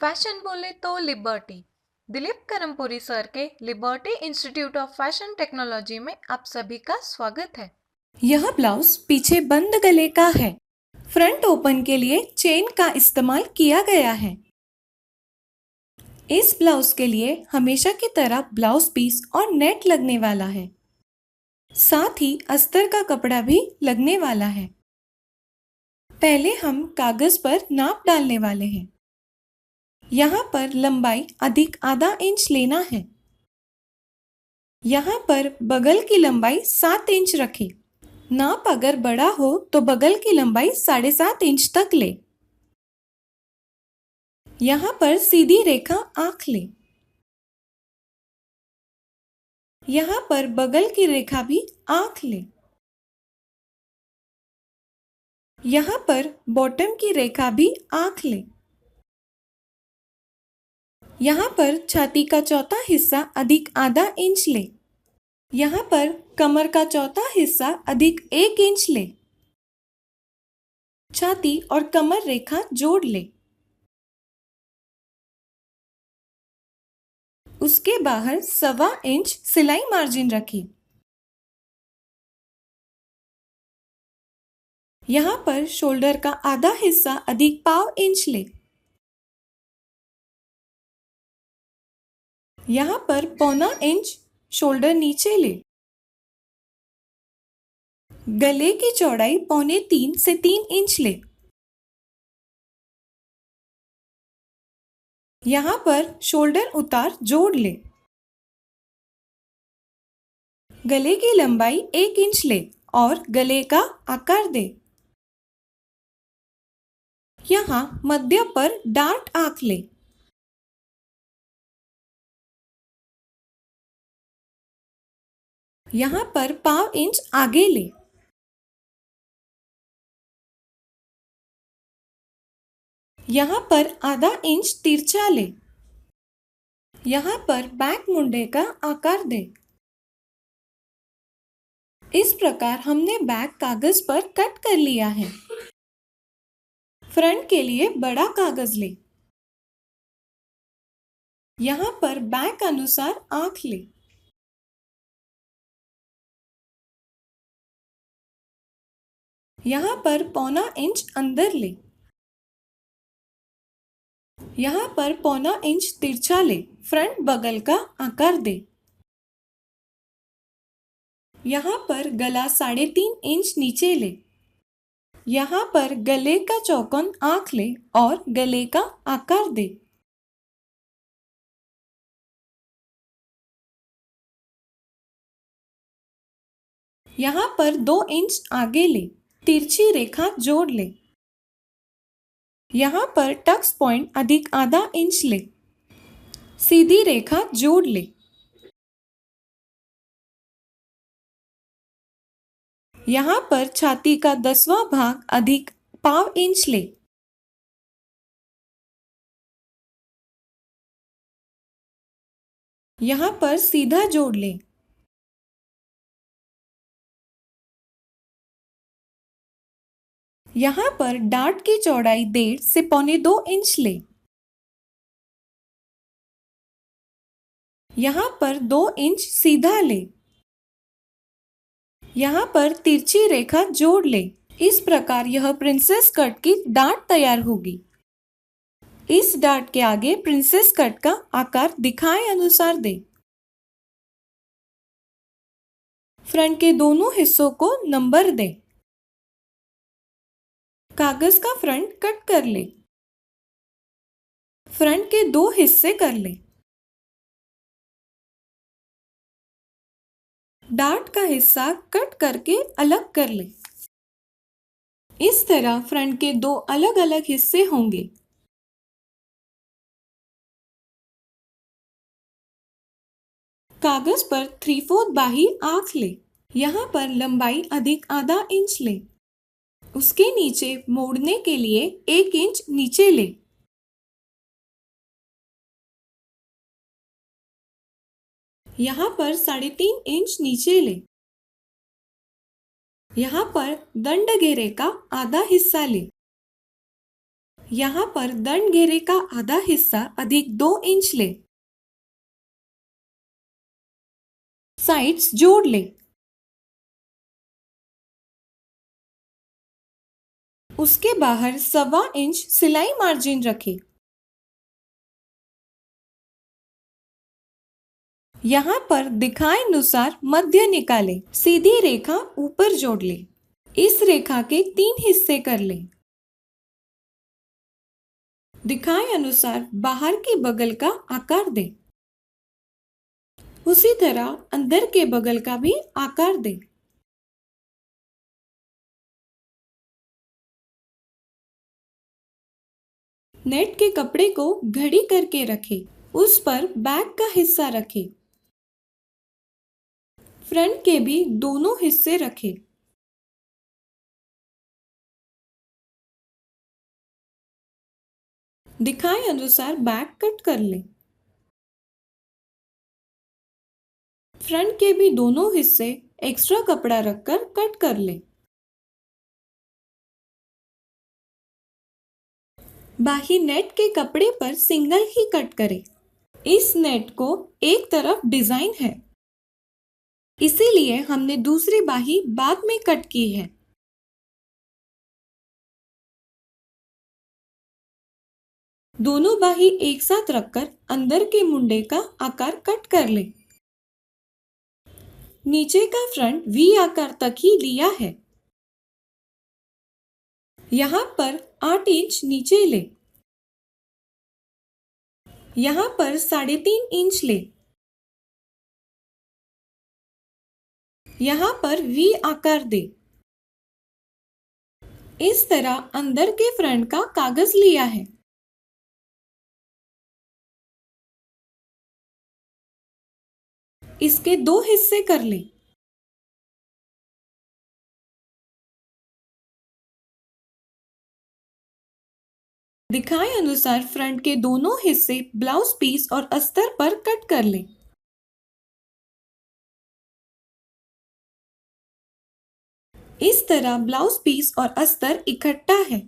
Fashion बोले तो liberty. Dilip करमपुरी sir के liberty institute of fashion technology में आप सभी का स्वागत है। यह ब्लाउज पीछे बंद गले का है। फ्रंट ओपन के लिए चेन का इस्तेमाल किया गया है। इस ब्लाउज के लिए हमेशा की तरह ब्लाउज पीस और नेट लगने वाला है। साथ ही अस्तर का कपड़ा भी लगने वाला है। पहले हम कागज पर नाप डालने वाले हैं। यहाँ पर लंबाई अधिक आधा इंच लेना है। यहाँ पर बगल की लंबाई 7 इंच रखें। नाप अगर बड़ा हो तो बगल की लंबाई 7.5 इंच तक ले। यहाँ पर सीधी रेखा आंख ले। यहाँ पर बगल की रेखा भी आंख ले। यहाँ पर बॉटम की रेखा भी आंख ले। यहाँ पर छाती का चौथा हिस्सा अधिक आधा इंच ले। यहाँ पर कमर का चौथा हिस्सा अधिक 1 इंच ले। छाती और कमर रेखा जोड़ ले। उसके बाहर 1.25 इंच सिलाई मार्जिन रखें। यहाँ पर शोल्डर का आधा हिस्सा अधिक 1/4 इंच ले। यहाँ पर 1.25 इंच शोल्डर नीचे ले। गले की चौड़ाई 2.25 से 3 इंच ले। यहाँ पर शोल्डर उतार जोड़ ले। गले की लंबाई 1 इंच ले और गले का आकार दे। यहाँ मध्य पर डार्ट आंख ले। यहाँ पर 1/4 इंच आगे ले। यहाँ पर आधा इंच तिरछा ले। यहाँ पर बैक मुंडे का आकार दे। इस प्रकार हमने बैक कागज पर कट कर लिया है। फ्रंट के लिए बड़ा कागज ले। यहाँ पर बैक अनुसार आंख ले। यहाँ पर 1.25 इंच अंदर ले। यहाँ पर 1.25 इंच तिरछा ले। फ्रंट बगल का आकार दे। यहाँ पर गला 3.5 इंच नीचे ले। यहाँ पर गले का चौकोन आंख ले और गले का आकार दे। यहाँ पर 2 इंच आगे ले। तिरछी रेखा जोड़ ले। यहाँ पर टक्स पॉइंट अधिक आधा इंच ले। सीधी रेखा जोड़ ले। यहाँ पर छाती का 10वां भाग अधिक 1/4 इंच ले। यहाँ पर सीधा जोड़ ले। यहाँ पर डार्ट की चौड़ाई 1.5 से 1.25 इंच ले। यहाँ पर 2 इंच सीधा ले। यहाँ पर तिरछी रेखा जोड़ ले। इस प्रकार यह प्रिंसेस कट की डार्ट तैयार होगी। इस डार्ट के आगे प्रिंसेस कट का आकार दिखाए अनुसार दे। फ्रंट के दोनों हिस्सों को नंबर दे। कागज का फ्रंट कट कर ले। फ्रंट के 2 हिस्से कर ले। डार्ट का हिस्सा कट करके अलग कर ले। इस तरह फ्रंट के 2 अलग अलग हिस्से होंगे। कागज पर 3/4 बाही आंख ले। यहाँ पर लंबाई अधिक आधा इंच ले। उसके नीचे मोड़ने के लिए 1 इंच नीचे ले। यहाँ पर 3.5 इंच नीचे ले। यहाँ पर दंड घेरे का आधा हिस्सा ले। यहाँ पर दंड घेरे का आधा हिस्सा अधिक 2 इंच ले। साइड्स जोड़ ले। उसके बाहर 1.25 इंच सिलाई मार्जिन रखें। यहाँ पर दिखाए अनुसार मध्य निकालें। सीधी रेखा ऊपर जोड़ ले। इस रेखा के 3 हिस्से कर ले। दिखाए अनुसार बाहर के बगल का आकार दे। उसी तरह अंदर के बगल का भी आकार दे। नेट के कपड़े को घड़ी करके रखें। उस पर बैक का हिस्सा रखें। फ्रंट के भी दोनों हिस्से रखें। दिखाए अनुसार बैक कट कर लें। फ्रंट के भी दोनों हिस्से एक्स्ट्रा कपड़ा रखकर कट कर लें। बाही नेट के कपड़े पर सिंगल ही कट करें। इस नेट को एक तरफ डिजाइन है, इसीलिए हमने दूसरी बाही बाद में कट की है। दोनों बाही एक साथ रखकर अंदर के मुंडे का आकार कट कर लें। नीचे का फ्रंट वी आकार तक ही लिया है। यहाँ पर 8 इंच नीचे ले। यहाँ पर 3.5 इंच ले। यहाँ पर वी आकार दे। इस तरह अंदर के फ्रंट का कागज लिया है। इसके 2 हिस्से कर ले। दिखाए अनुसार फ्रंट के दोनों हिस्से ब्लाउज पीस और अस्तर पर कट कर ले। इस तरह ब्लाउज पीस और अस्तर इकट्ठा है।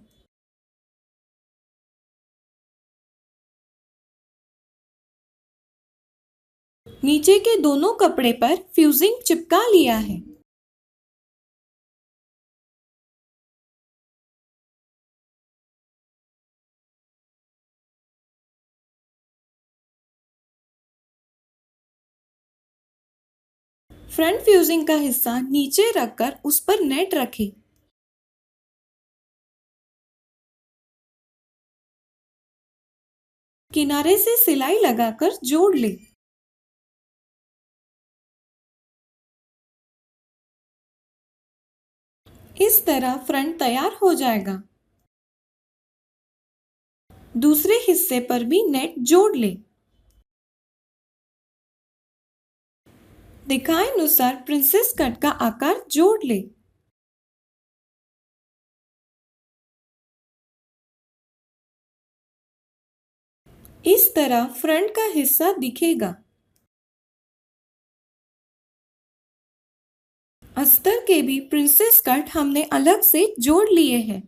नीचे के दोनों कपड़े पर फ्यूजिंग चिपका लिया है। फ्रंट फ्यूजिंग का हिस्सा नीचे रखकर उस पर नेट रखें। किनारे से सिलाई लगाकर जोड़ ले। इस तरह फ्रंट तैयार हो जाएगा। दूसरे हिस्से पर भी नेट जोड़ ले। दिखाए अनुसार प्रिंसेस कट का आकार जोड़ ले। इस तरह फ्रंट का हिस्सा दिखेगा। अस्तर के भी प्रिंसेस कट हमने अलग से जोड़ लिए हैं।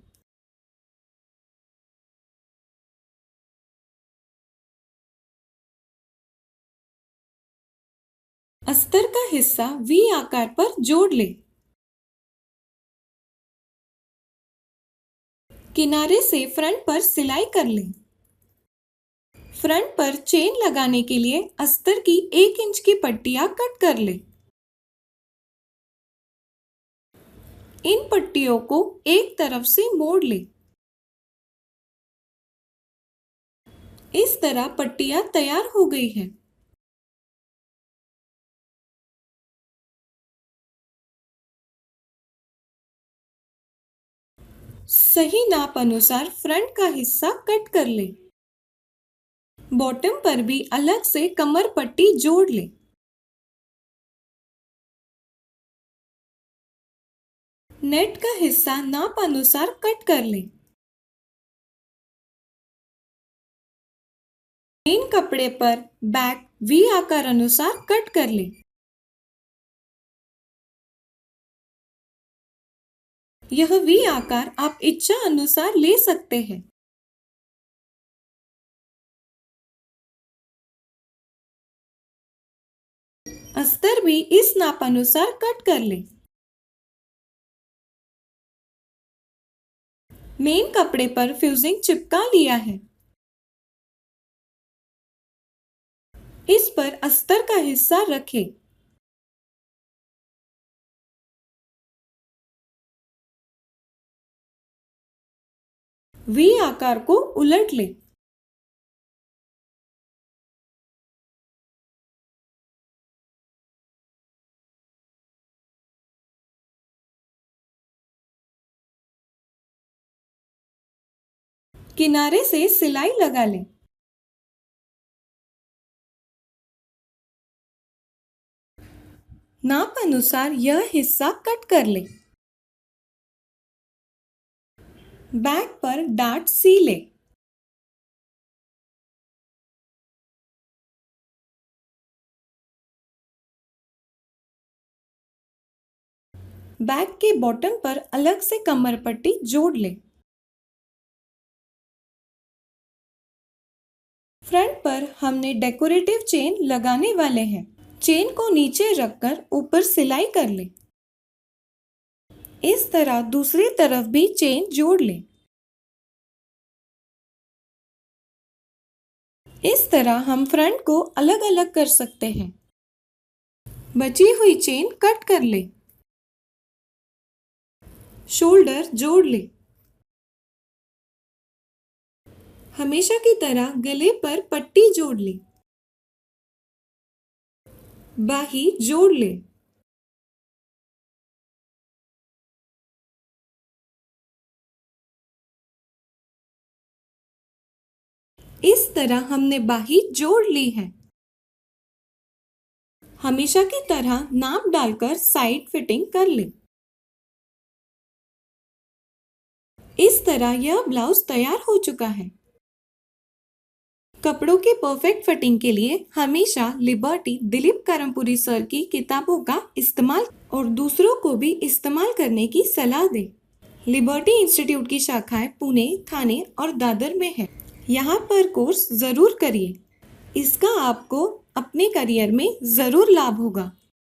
अस्तर का हिस्सा वी आकार पर जोड़ ले। किनारे से फ्रंट पर सिलाई कर ले। फ्रंट पर चेन लगाने के लिए अस्तर की 1 इंच की पट्टियां कट कर ले। इन पट्टियों को एक तरफ से मोड़ ले। इस तरह पट्टियां तैयार हो गई हैं। सही नाप अनुसार फ्रंट का हिस्सा कट कर ले। बॉटम पर भी अलग से कमर पट्टी जोड़ ले। नेट का हिस्सा नाप अनुसार कट कर ले। मेन कपड़े पर बैक वी आकार अनुसार कट कर ले। यह वी आकार आप इच्छा अनुसार ले सकते हैं। अस्तर भी इस नाप अनुसार कट कर लें। मेन कपड़े पर फ्यूजिंग चिपका लिया है। इस पर अस्तर का हिस्सा रखें। वी आकार को उलट लें। किनारे से सिलाई लगा लें। नाप अनुसार यह हिस्सा कट कर लें। बैक पर डार्ट सी लें। बैग के बॉटम पर अलग से कमर पट्टी जोड़ लें। फ्रंट पर हमने डेकोरेटिव चेन लगाने वाले हैं। चेन को नीचे रखकर ऊपर सिलाई कर लें। इस तरह दूसरी तरफ भी चेन जोड़ लें। इस तरह हम फ्रंट को अलग अलग कर सकते हैं। बची हुई चेन कट कर लें। शोल्डर जोड़ लें। हमेशा की तरह गले पर पट्टी जोड़ लें। बाही जोड़ लें। इस तरह हमने बाही जोड़ ली है। हमेशा की तरह नाप डालकर साइड फिटिंग कर लें। इस तरह यह ब्लाउज तैयार हो चुका है। कपड़ों की परफेक्ट फिटिंग के लिए हमेशा लिबर्टी दिलीप करमपुरी सर की किताबों का इस्तेमाल और दूसरों को भी इस्तेमाल करने की सलाह दें। लिबर्टी इंस्टीट्यूट की शाखाएं पुणे, ठाणे और दादर में है। यहाँ पर कोर्स जरूर करिए। इसका आपको अपने करियर में जरूर लाभ होगा।